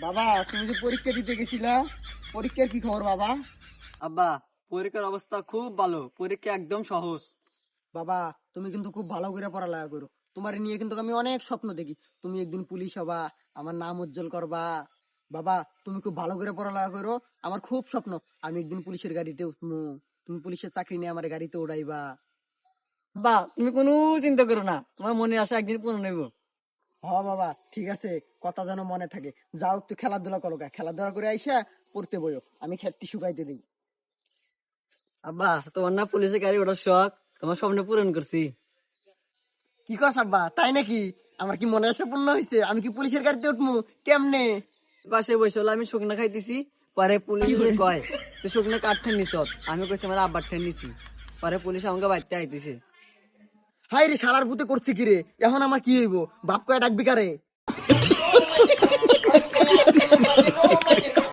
বাবা তুমি যে পরীক্ষা দিতে গেছিলা, পরীক্ষার কি খবর বাবা? আব্বা, পরীক্ষার অবস্থা খুব ভালো, পরীক্ষা একদম সহজ। বাবা তুমি কিন্তু খুব ভালো করে পড়ালেখা করো, তোমার নিয়ে কিন্তু আমি অনেক স্বপ্ন দেখি, তুমি একদিন পুলিশ হবা, আমার নাম উজ্জ্বল করবা। বাবা তুমি খুব ভালো করে পড়ালেখা করো, আমার খুব স্বপ্ন আমি একদিন পুলিশের গাড়িতে উঠবো, তুমি পুলিশের চাকরি নিয়ে আমার গাড়িতে উড়াইবা। বা তুমি কোনো চিন্তা করো না, তোমার মনে আশা একদিন পূরণ নেব। হ বাবা ঠিক আছে, কথা যেন মনে থাকে। যাও একটু খেলাধুলা করো, খেলাধুলা করে আইসা পড়তে বইও, আমি খেতটি শুকাইতে দিই। আব্বা, তোমার না পুলিশের গাড়ি ওঠার শখ, তোমার স্বপ্ন পূরণ করছি। কি কস আব্বা, তাই নাকি? আমার কি মনে আশা পূর্ণ হয়েছে? আমি কি পুলিশের গাড়িতে উঠবো? কেমনে? পাশে বসে হলো আমি শুকনা খাইতেছি, পরে পুলিশ কয় তো শুকনা কাঠ ঠেন নিছ, আমি কইছি আমার আব্বার ঠেন নিছি। পরে পুলিশ আমাকে বাড়িতে আইতেছে। হাই রে শালার ভূতে করছে কি রে, এখন আমার কি হইব? বাপ কয়ে ডাকবি কারে?